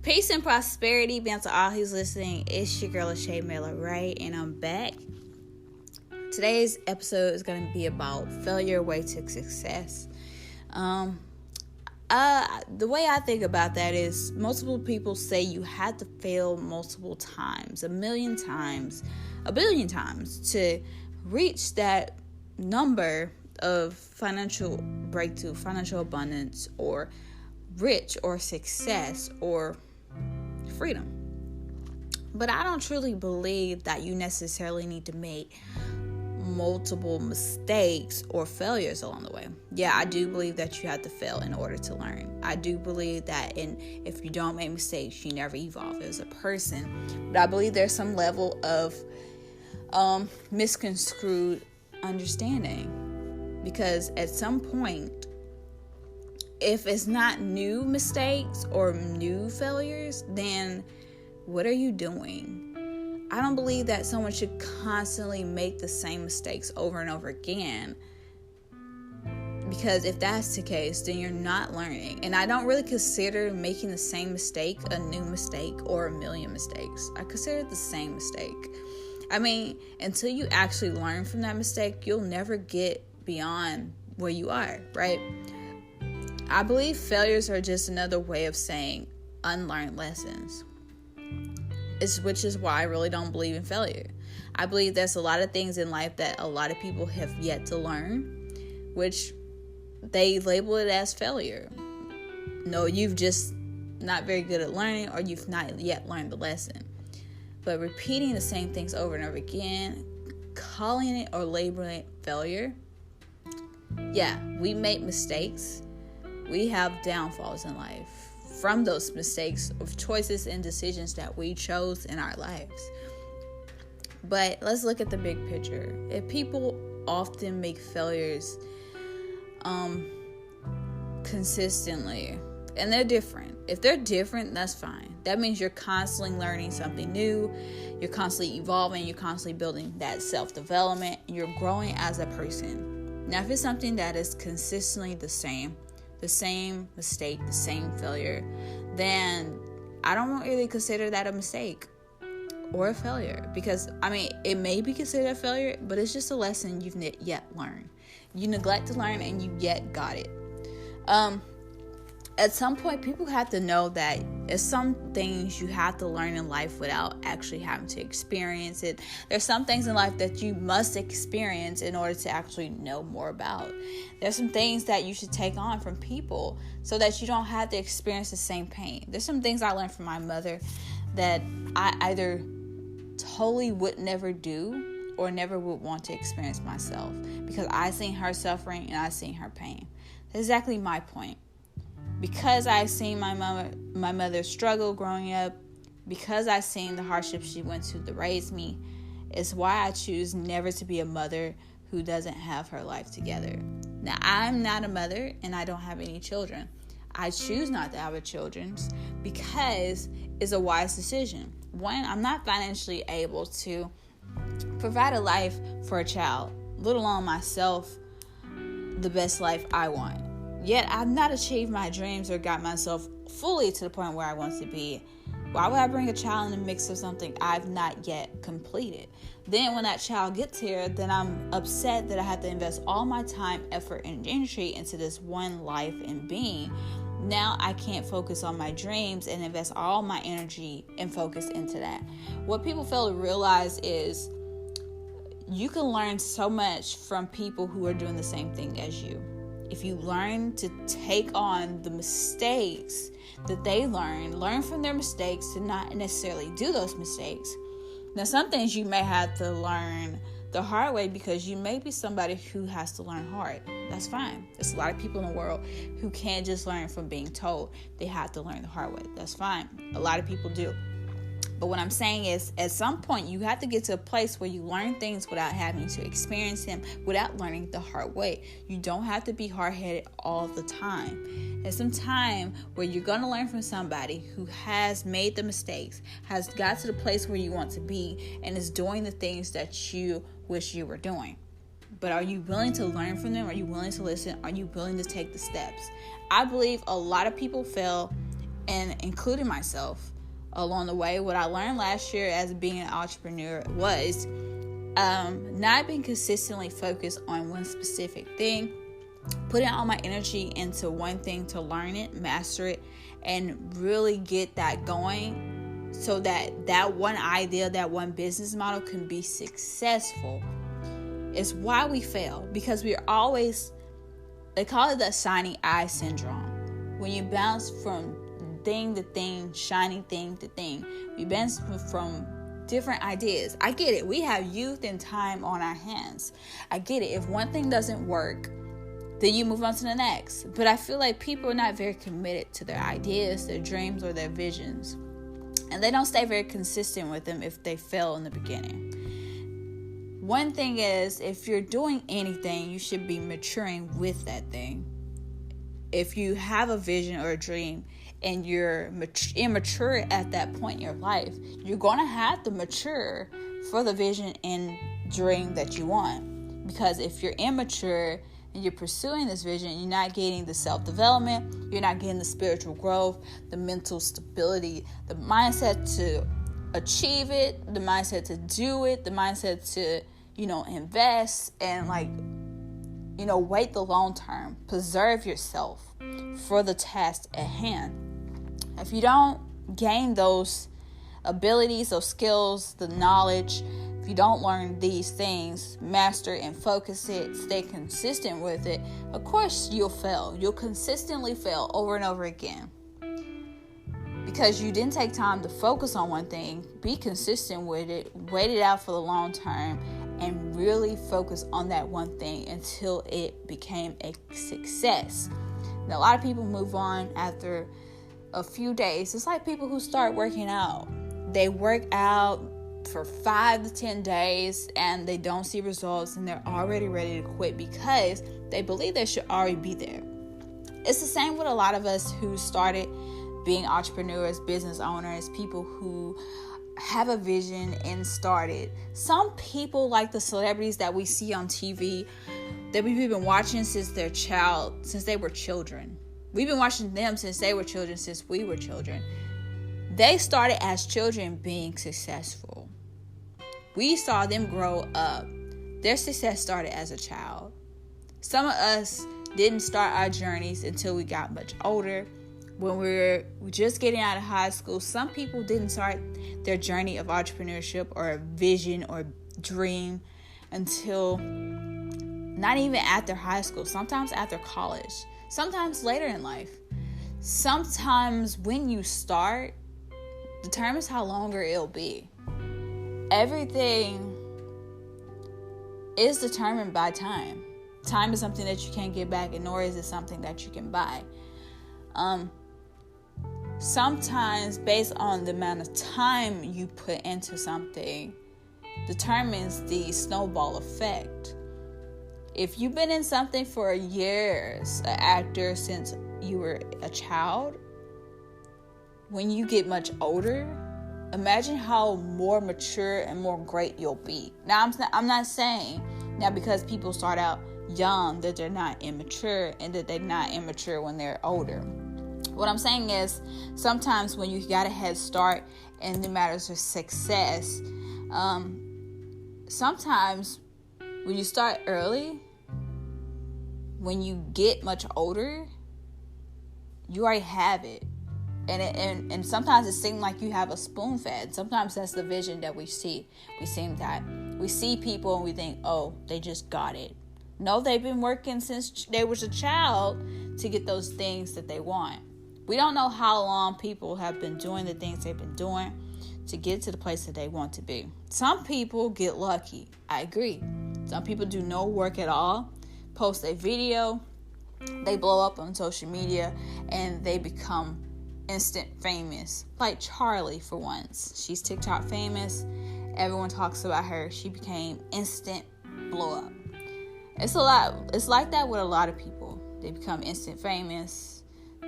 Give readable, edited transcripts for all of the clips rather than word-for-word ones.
Peace and prosperity be unto all who's listening. It's your girl, Shaeranea, right? And I'm back. Today's episode is going to be about failure way to success. The way I think about that is multiple people say you had to fail multiple times, 1,000,000 times, 1,000,000,000 times to reach that number of financial breakthrough, financial abundance, or rich, or success, or freedom. But I don't truly believe that you necessarily need to make multiple mistakes or failures along the way. Yeah, I do believe that you have to fail in order to learn. I do believe that if you don't make mistakes, you never evolve as a person. But I believe there's some level of misconstrued understanding, because at some point, if it's not new mistakes or new failures, then what are you doing? I don't believe that someone should constantly make the same mistakes over and over again, because if that's the case, then you're not learning. And I don't really consider making the same mistake a new mistake or 1,000,000 mistakes. I consider it the same mistake. I mean, until you actually learn from that mistake, you'll never get beyond where you are, right? I believe failures are just another way of saying unlearned lessons. Which is why I really don't believe in failure. I believe there's a lot of things in life that a lot of people have yet to learn, which they label it as failure. No, you've just not very good at learning, or you've not yet learned the lesson. But repeating the same things over and over again, calling it or labeling it failure, yeah, we make mistakes. We have downfalls in life from those mistakes of choices and decisions that we chose in our lives. But let's look at the big picture. If people often make failures consistently, and they're different. If they're different, that's fine. That means you're constantly learning something new. You're constantly evolving. You're constantly building that self-development. You're growing as a person. Now, if it's something that is consistently the same mistake, the same failure, then I don't really consider that a mistake or a failure, because it may be considered a failure, but it's just a lesson you've yet learned. You neglect to learn and you yet got it. At some point, people have to know that there's some things you have to learn in life without actually having to experience it. There's some things in life that you must experience in order to actually know more about. There's some things that you should take on from people so that you don't have to experience the same pain. There's some things I learned from my mother that I either totally would never do or never would want to experience myself, because I seen her suffering and I seen her pain. That's exactly my point. Because I've seen my mother struggle growing up, because I've seen the hardships she went to raise me, is why I choose never to be a mother who doesn't have her life together. Now, I'm not a mother and I don't have any children. I choose not to have children because it's a wise decision. One, I'm not financially able to provide a life for a child, let alone myself, the best life I want. Yet I've not achieved my dreams or got myself fully to the point where I want to be. Why would I bring a child in the mix of something I've not yet completed? Then when that child gets here, then I'm upset that I have to invest all my time, effort, and energy into this one life and being. Now I can't focus on my dreams and invest all my energy and focus into that. What people fail to realize is you can learn so much from people who are doing the same thing as you. If you learn to take on the mistakes that they learn from their mistakes, to not necessarily do those mistakes. Now, some things you may have to learn the hard way, because you may be somebody who has to learn hard. That's fine. There's a lot of people in the world who can't just learn from being told. They have to learn the hard way. That's fine. A lot of people do. But what I'm saying is, at some point, you have to get to a place where you learn things without having to experience them, without learning the hard way. You don't have to be hard-headed all the time. There's some time where you're going to learn from somebody who has made the mistakes, has got to the place where you want to be, and is doing the things that you wish you were doing. But are you willing to learn from them? Are you willing to listen? Are you willing to take the steps? I believe a lot of people fail and including myself along the way. What I learned last year as being an entrepreneur was not being consistently focused on one specific thing, putting all my energy into one thing to learn it, master it, and really get that going so that one idea, that one business model can be successful. It's why we fail, because we're always, they call it the shiny eye syndrome. When you bounce from thing to thing, shiny thing to thing, we bounce from different ideas. I get it. We have youth and time on our hands. I get it. If one thing doesn't work, then you move on to the next. But I feel like people are not very committed to their ideas, their dreams, or their visions. And they don't stay very consistent with them if they fail in the beginning. One thing is, if you're doing anything, you should be maturing with that thing. If you have a vision or a dream and you're immature at that point in your life, you're going to have to mature for the vision and dream that you want. Because if you're immature and you're pursuing this vision, you're not getting the self-development, you're not getting the spiritual growth, the mental stability, the mindset to achieve it, the mindset to do it, the mindset to, invest and wait the long term. Preserve yourself for the task at hand. If you don't gain those abilities, those skills, the knowledge, if you don't learn these things, master and focus it, stay consistent with it, of course you'll fail. You'll consistently fail over and over again. Because you didn't take time to focus on one thing, be consistent with it, wait it out for the long term, and really focus on that one thing until it became a success. Now, a lot of people move on after a few days. It's like people who start working out. They work out for 5 to 10 days and they don't see results and they're already ready to quit because they believe they should already be there. It's the same with a lot of us who started being entrepreneurs, business owners, people who have a vision and started. Some people, like the celebrities that we see on TV, that we've been watching since they were children. We've been watching them since they were children, since we were children. They started as children being successful. We saw them grow up. Their success started as a child. Some of us didn't start our journeys until we got much older. When we were just getting out of high school, some people didn't start their journey of entrepreneurship or a vision or dream until not even after high school, sometimes after college, sometimes later in life. Sometimes when you start determines how longer it'll be. Everything is determined by time. Time is something that you can't get back, and nor is it something that you can buy. Sometimes based on the amount of time you put into something determines the snowball effect. If you've been in something for years, an actor since you were a child, when you get much older, imagine how more mature and more great you'll be. Now, I'm not saying now because people start out young that they're not immature and that they're not immature when they're older. What I'm saying is sometimes when you got a head start in the matters of success, sometimes when you start early, when you get much older, you already have it. And sometimes it seems like you have a spoon fed. Sometimes that's the vision that we see. We see people and we think, oh, they just got it. No, they've been working since they was a child to get those things that they want. We don't know how long people have been doing the things they've been doing to get to the place that they want to be. Some people get lucky. I agree. Some people do no work at all, post a video, they blow up on social media, and they become instant famous. Like Charlie, for once. She's TikTok famous. Everyone talks about her. She became instant blow up. It's like that with a lot of people. They become instant famous.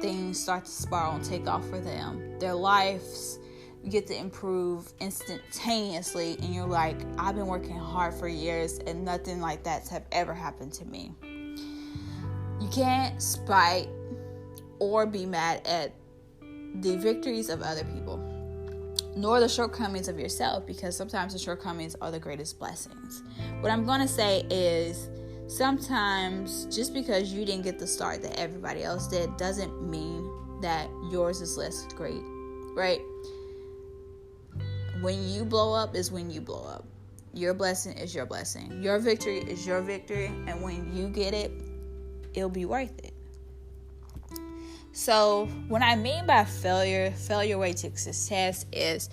Things start to spiral and take off for them. Their lives get to improve instantaneously, and you're like, I've been working hard for years and nothing like that's have ever happened to me. You can't spite or be mad at the victories of other people, nor the shortcomings of yourself, because sometimes the shortcomings are the greatest blessings. What I'm going to say is, sometimes just because you didn't get the start that everybody else did doesn't mean that yours is less great, right? When you blow up is when you blow up. Your blessing is your blessing. Your victory is your victory. And when you get it, it'll be worth it. So what I mean by failure way to success is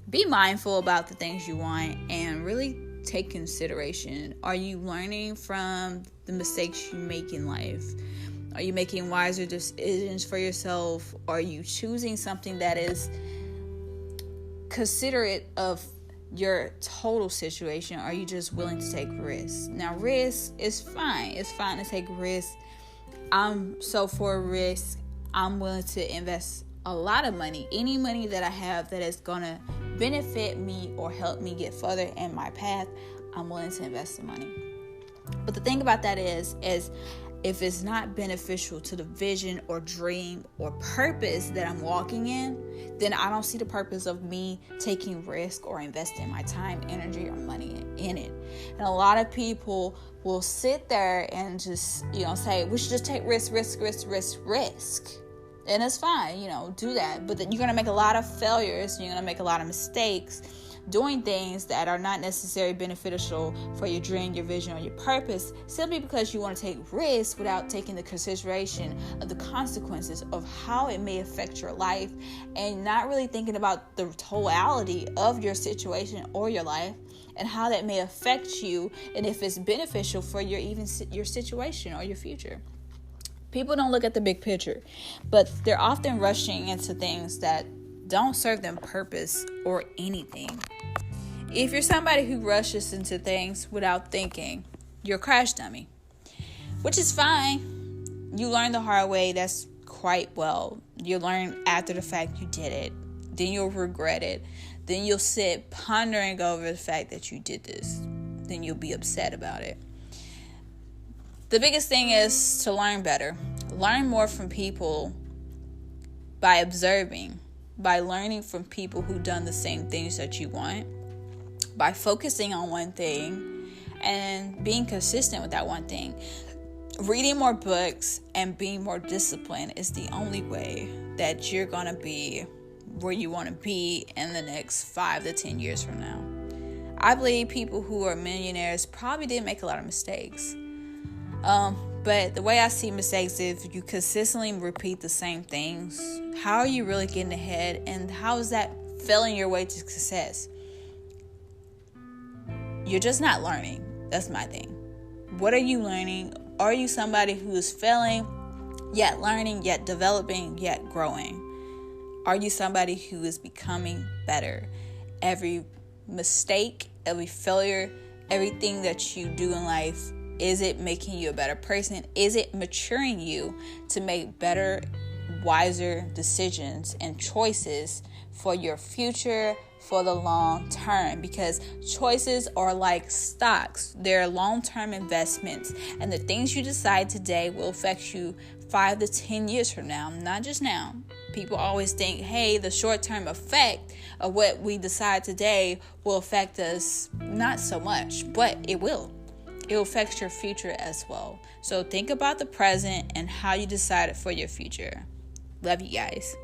be mindful about the things you want and really take consideration. Are you learning from the mistakes you make in life? Are you making wiser decisions for yourself? Are you choosing something that is considerate of your total situation? Are you just willing to take risks? Now, risk is fine. It's fine to take risks. So for risk, I'm willing to invest a lot of money. Any money that I have that is going to benefit me or help me get further in my path, I'm willing to invest the money. But the thing about that is if it's not beneficial to the vision or dream or purpose that I'm walking in, then I don't see the purpose of me taking risk or investing my time, energy, or money in it. And a lot of people will sit there and just, say, we should just take risk. And it's fine, do that. But then you're going to make a lot of failures. You're going to make a lot of mistakes doing things that are not necessarily beneficial for your dream, your vision, or your purpose, simply because you want to take risks without taking the consideration of the consequences of how it may affect your life, and not really thinking about the totality of your situation or your life and how that may affect you, and if it's beneficial for your situation or your future. People don't look at the big picture, but they're often rushing into things that don't serve them purpose or anything. If you're somebody who rushes into things without thinking, you're a crash dummy, which is fine. You learn the hard way. That's quite well. You learn after the fact you did it. Then you'll regret it. Then you'll sit pondering over the fact that you did this. Then you'll be upset about it. The biggest thing is to learn better. Learn more from people by observing, by learning from people who've done the same things that you want, by focusing on one thing and being consistent with that one thing. Reading more books and being more disciplined is the only way that you're going to be where you want to be in the next 5 to 10 years from now. I believe people who are millionaires probably didn't make a lot of mistakes. But the way I see mistakes, if you consistently repeat the same things, how are you really getting ahead, and how is that failing your way to success? You're just not learning. That's my thing. What are you learning? Are you somebody who is failing, yet learning, yet developing, yet growing? Are you somebody who is becoming better? Every mistake, every failure, everything that you do in life, is it making you a better person? Is it maturing you to make better, wiser decisions and choices for your future, for the long term? Because choices are like stocks. They're long-term investments. And the things you decide today will affect you 5 to 10 years from now, not just now. People always think, hey, the short-term effect of what we decide today will affect us not so much, but it will. It will affect your future as well. So think about the present and how you decide for your future. Love you guys.